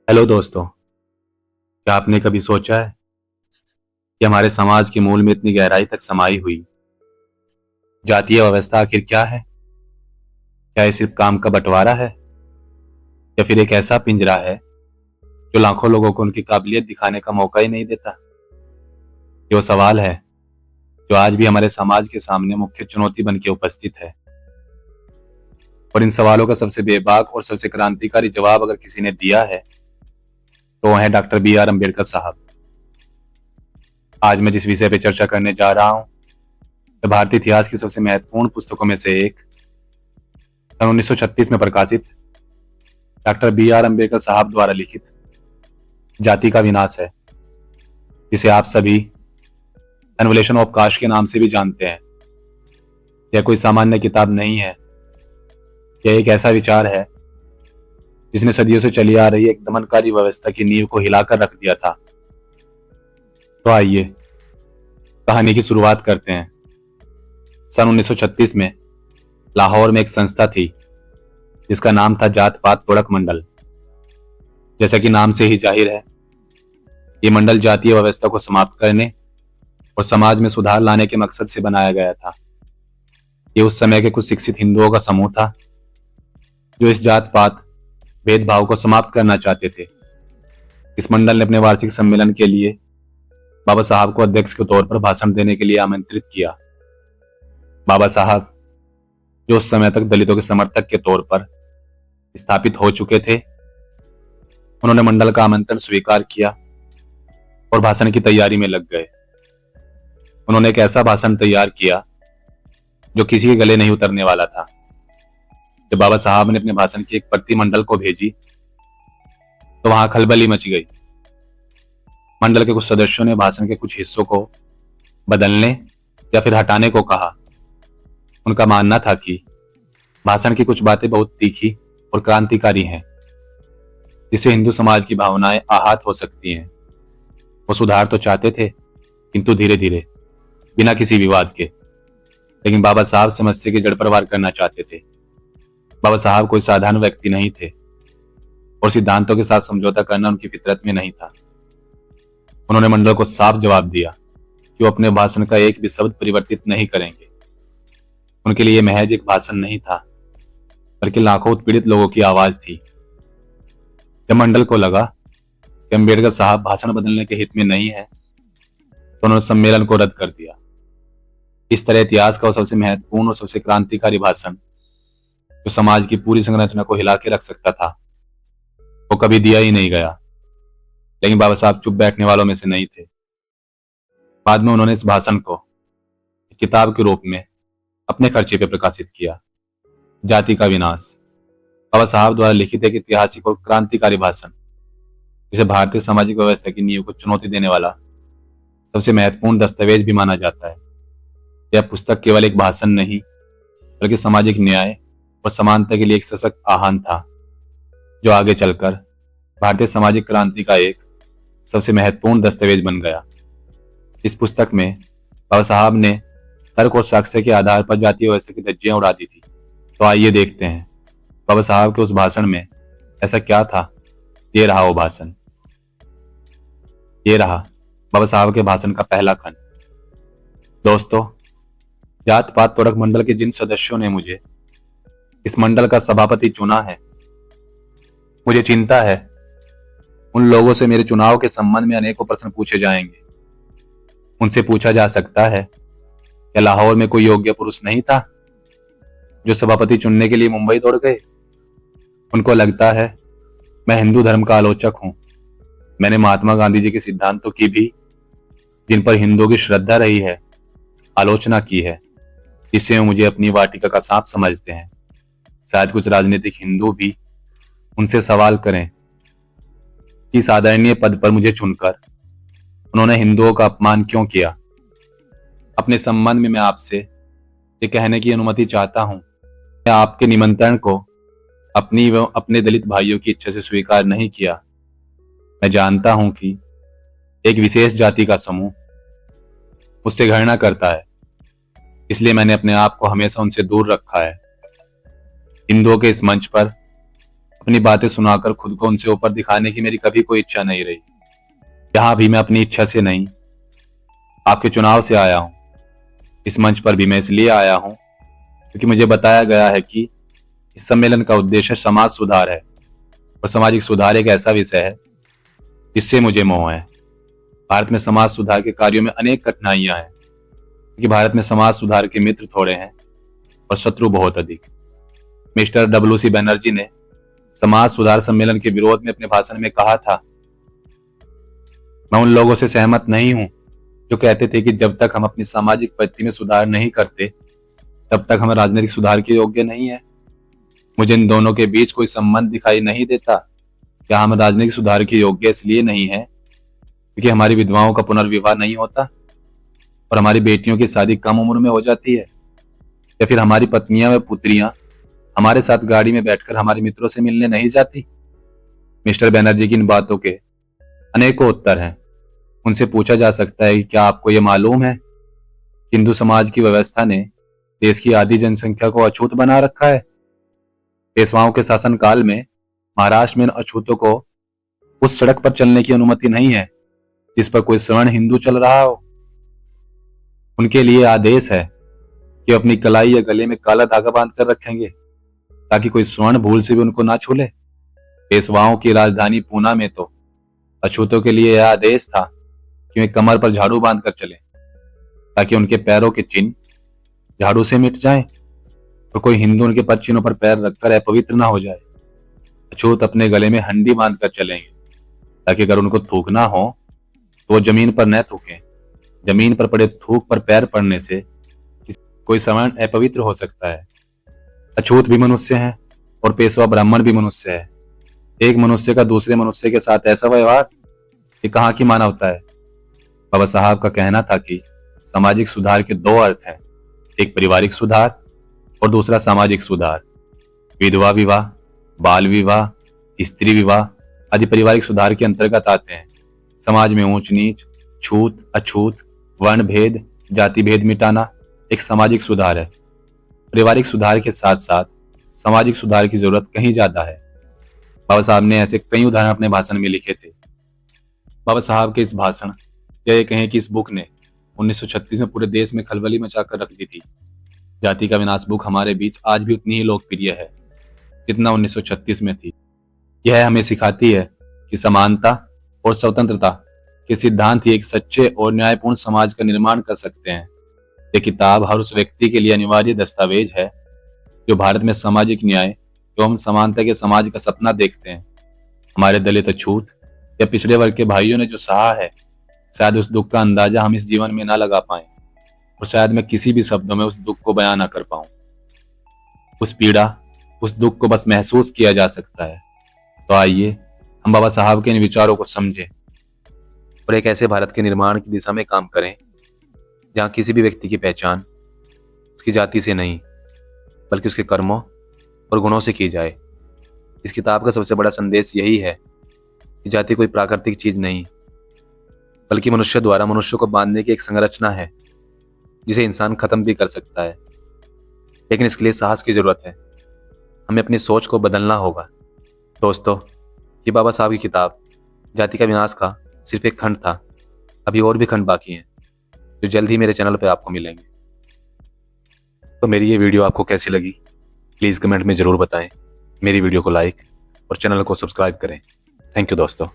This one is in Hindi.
हेलो दोस्तों। क्या आपने कभी सोचा है कि हमारे समाज के मूल में इतनी गहराई तक समाई हुई जातीय व्यवस्था आखिर क्या है? क्या ये सिर्फ काम का बंटवारा है या फिर एक ऐसा पिंजरा है जो लाखों लोगों को उनकी काबिलियत दिखाने का मौका ही नहीं देता? ये वो सवाल है जो आज भी हमारे समाज के सामने मुख्य चुनौती बन के उपस्थित है। और इन सवालों का सबसे बेबाक और सबसे क्रांतिकारी जवाब अगर किसी ने दिया है तो वह है डॉक्टर B.R. अम्बेडकर साहब। आज मैं जिस विषय पर चर्चा करने जा रहा हूं वह भारतीय इतिहास की सबसे महत्वपूर्ण पुस्तकों में से एक, सन 1936 में प्रकाशित डॉक्टर B.R. अम्बेडकर साहब द्वारा लिखित जाति का विनाश है, जिसे आप सभी एनवलेशन ऑफ कास्ट के नाम से भी जानते हैं। यह कोई सामान्य किताब नहीं है। यह एक ऐसा विचार है जिसने सदियों से चली आ रही एक दमनकारी व्यवस्था की नींव को हिलाकर रख दिया था। तो आइए कहानी की शुरुआत करते हैं। सन 1936 में लाहौर में एक संस्था थी जिसका नाम था जात पात तोड़क मंडल। जैसा कि नाम से ही जाहिर है, ये मंडल जातीय व्यवस्था को समाप्त करने और समाज में सुधार लाने के मकसद से बनाया गया था। ये उस समय के कुछ शिक्षित हिंदुओं का समूह था जो इस जात पात भेदभाव को समाप्त करना चाहते थे। इस मंडल ने अपने वार्षिक सम्मेलन के लिए बाबा साहब को अध्यक्ष के तौर पर भाषण देने के लिए आमंत्रित किया। बाबा साहब, जो उस समय तक दलितों के समर्थक के तौर पर स्थापित हो चुके थे, उन्होंने मंडल का आमंत्रण स्वीकार किया और भाषण की तैयारी में लग गए। उन्होंने एक ऐसा भाषण तैयार किया जो किसी के गले नहीं उतरने वाला था। जब बाबा साहब ने अपने भाषण की एक प्रति मंडल को भेजी तो वहां खलबली मच गई। मंडल के कुछ सदस्यों ने भाषण के कुछ हिस्सों को बदलने या फिर हटाने को कहा। उनका मानना था कि भाषण की कुछ बातें बहुत तीखी और क्रांतिकारी हैं, जिससे हिंदू समाज की भावनाएं आहत हो सकती हैं। वो सुधार तो चाहते थे, किंतु धीरे धीरे, बिना किसी विवाद के। लेकिन बाबा साहब समस्या की जड़ पर वार करना चाहते थे। बाबा साहब कोई साधारण व्यक्ति नहीं थे और सिद्धांतों के साथ समझौता करना उनकी फितरत में नहीं था। उन्होंने मंडल को साफ जवाब दिया कि वो अपने भाषण का एक भी शब्द परिवर्तित नहीं करेंगे। उनके लिए महज एक भाषण नहीं था, बल्कि लाखों उत्पीड़ित लोगों की आवाज थी। जब मंडल को लगा कि अम्बेडकर साहब भाषण बदलने के हित में नहीं है, तो उन्होंने सम्मेलन को रद्द कर दिया। इस तरह इतिहास का वो सबसे महत्वपूर्ण और सबसे क्रांतिकारी भाषण, जो समाज की पूरी संरचना को हिला के रख सकता था, वो कभी दिया ही नहीं गया। लेकिन बाबा साहब चुप बैठने वालों में से नहीं थे। बाद में उन्होंने इस भाषण को एक किताब के रूप में अपने खर्चे पर प्रकाशित किया, जाति का विनाश। बाबा साहब द्वारा लिखित एक ऐतिहासिक और क्रांतिकारी भाषण, जिसे भारतीय सामाजिक व्यवस्था की नींव को चुनौती देने वाला सबसे महत्वपूर्ण दस्तावेज भी माना जाता है। यह पुस्तक केवल एक भाषण नहीं, बल्कि सामाजिक न्याय और समानता के लिए एक सशक्त आह्वान था, जो आगे चलकर भारतीय सामाजिक क्रांति का एक सबसे महत्वपूर्ण दस्तावेज बन गया। इस पुस्तक में बाबा साहब ने तर्क और साक्ष्य के आधार पर जातीय व्यवस्था की धज्जियां उड़ा दी थी। तो आइए देखते हैं बाबा साहब के उस भाषण में ऐसा क्या था। ये रहा वो भाषण। ये रहा बाबा साहब के भाषण का पहला खंड। दोस्तों, जात पात तोड़क मंडल के जिन सदस्यों ने मुझे इस मंडल का सभापति चुना है, मुझे चिंता है उन लोगों से मेरे चुनाव के संबंध में अनेकों प्रश्न पूछे जाएंगे। उनसे पूछा जा सकता है, क्या लाहौर में कोई योग्य पुरुष नहीं था जो सभापति चुनने के लिए मुंबई दौड़ गए? उनको लगता है मैं हिंदू धर्म का आलोचक हूं। मैंने महात्मा गांधी जी के सिद्धांतों की भी, जिन पर हिंदुओं की श्रद्धा रही है, आलोचना की है, जिससे वे मुझे अपनी वाटिका का सांप समझते हैं। शायद कुछ राजनीतिक हिंदू भी उनसे सवाल करें कि इस आदरणीय पद पर मुझे चुनकर उन्होंने हिंदुओं का अपमान क्यों किया। अपने संबंध में मैं आपसे ये कहने की अनुमति चाहता हूं, मैं आपके निमंत्रण को अपनी व अपने दलित भाइयों की इच्छा से स्वीकार नहीं किया। मैं जानता हूं कि एक विशेष जाति का समूह मुझसे घृणा करता है, इसलिए मैंने अपने आप को हमेशा उनसे दूर रखा है। हिंदुओं के इस मंच पर अपनी बातें सुनाकर खुद को उनसे ऊपर दिखाने की मेरी कभी कोई इच्छा नहीं रही। यहाँ भी मैं अपनी इच्छा से नहीं, आपके चुनाव से आया हूँ। इस मंच पर भी मैं इसलिए आया हूँ क्योंकि मुझे बताया गया है कि इस सम्मेलन का उद्देश्य समाज सुधार है, और सामाजिक सुधार एक ऐसा विषय है जिससे मुझे मोह है। भारत में समाज सुधार के कार्यों में अनेक कठिनाइयां हैं, क्योंकि भारत में समाज सुधार के मित्र थोड़े हैं और शत्रु बहुत अधिक। मिस्टर WC बनर्जी ने समाज सुधार सम्मेलन के विरोध में अपने भाषण में कहा था, मैं उन लोगों से सहमत नहीं हूं जो कहते थे कि जब तक हम अपनी सामाजिक परिस्थिति में सुधार नहीं करते तब तक हम राजनीतिक सुधार के योग्य नहीं है। मुझे इन दोनों के बीच कोई संबंध दिखाई नहीं देता। क्या हम राजनीतिक सुधार के योग्य इसलिए नहीं है क्योंकि हमारी विधवाओं का पुनर्विवाह नहीं होता और हमारी बेटियों की शादी कम उम्र में हो जाती है, या फिर हमारी पत्नियां व पुत्रियां हमारे साथ गाड़ी में बैठकर हमारे मित्रों से मिलने नहीं जाती। मिस्टर बनर्जी की इन बातों के अनेकों उत्तर हैं। उनसे पूछा जा सकता है कि क्या आपको यह मालूम है कि हिंदू समाज की व्यवस्था ने देश की आधी जनसंख्या को अछूत बना रखा है। पेशवाओं के शासनकाल में महाराष्ट्र में इन अछूतों को उस सड़क पर चलने की अनुमति नहीं है जिस पर कोई सवर्ण हिंदू चल रहा हो। उनके लिए आदेश है कि अपनी कलाई या गले में काला धागा बांध कर रखेंगे ताकि कोई स्वर्ण भूल से भी उनको ना छूले। पेशवाओं की राजधानी पूना में तो अछूतों के लिए यह आदेश था कि वे कमर पर झाड़ू बांध कर चले ताकि उनके पैरों के चिन्ह झाड़ू से मिट जाएं और कोई हिंदू उनके पद चिन्हों पर पैर रखकर अपवित्र ना हो जाए। अछूत अपने गले में हंडी बांध कर चलेंगे ताकि अगर उनको थूकना हो तो वो जमीन पर न थूकें। जमीन पर पड़े थूक पर पैर पड़ने से कोई सवर्ण अपवित्र हो सकता है। अछूत भी मनुष्य हैं और पेशवा ब्राह्मण भी मनुष्य है। एक मनुष्य का दूसरे मनुष्य के साथ ऐसा व्यवहार, ये कहाँ की मानवता है। बाबा साहब का कहना था कि सामाजिक सुधार के दो अर्थ हैं, एक पारिवारिक सुधार और दूसरा सामाजिक सुधार। विधवा विवाह, बाल विवाह, स्त्री विवाह आदि पारिवारिक सुधार के अंतर्गत आते हैं। समाज में ऊंच नीच, छूत अछूत, वर्ण भेद, जाति भेद मिटाना एक सामाजिक सुधार है। पारिवारिक सुधार के साथ साथ सामाजिक सुधार की जरूरत कहीं ज्यादा है। बाबा साहब ने ऐसे कई उदाहरण अपने भाषण में लिखे थे। बाबा साहब के इस भाषण या ये कहें कि इस बुक ने 1936 में पूरे देश में खलबली मचाकर रख दी थी। जाति का विनाश बुक हमारे बीच आज भी उतनी ही लोकप्रिय है जितना 1936 में थी। यह हमें सिखाती है कि समानता और स्वतंत्रता के सिद्धांत ही एक सच्चे और न्यायपूर्ण समाज का निर्माण कर सकते हैं। यह किताब हर उस व्यक्ति के लिए अनिवार्य दस्तावेज है जो भारत में सामाजिक न्याय एवं समानता के समाज का सपना देखते हैं। हमारे दलित, अछूत या पिछड़े वर्ग के भाइयों ने जो सहा है, शायद उस दुख का अंदाजा हम इस जीवन में ना लगा पाए और शायद मैं किसी भी शब्दों में उस दुख को बयां ना कर पाऊं। उस पीड़ा, उस दुख को बस महसूस किया जा सकता है। तो आइए हम बाबा साहब के इन विचारों को समझें और एक ऐसे भारत के निर्माण की दिशा में काम करें जहां किसी भी व्यक्ति की पहचान उसकी जाति से नहीं बल्कि उसके कर्मों और गुणों से की जाए। इस किताब का सबसे बड़ा संदेश यही है कि जाति कोई प्राकृतिक चीज नहीं बल्कि मनुष्य द्वारा मनुष्य को बांधने की एक संरचना है जिसे इंसान खत्म भी कर सकता है, लेकिन इसके लिए साहस की जरूरत है। हमें अपनी सोच को बदलना होगा। दोस्तों, ये बाबा साहब की किताब जाति का विनाश का सिर्फ एक खंड था। अभी और भी खंड बाकी हैं जो जल्द ही मेरे चैनल पर आपको मिलेंगे। तो मेरी ये वीडियो आपको कैसी लगी प्लीज़ कमेंट में ज़रूर बताएं। मेरी वीडियो को लाइक और चैनल को सब्सक्राइब करें। थैंक यू दोस्तों।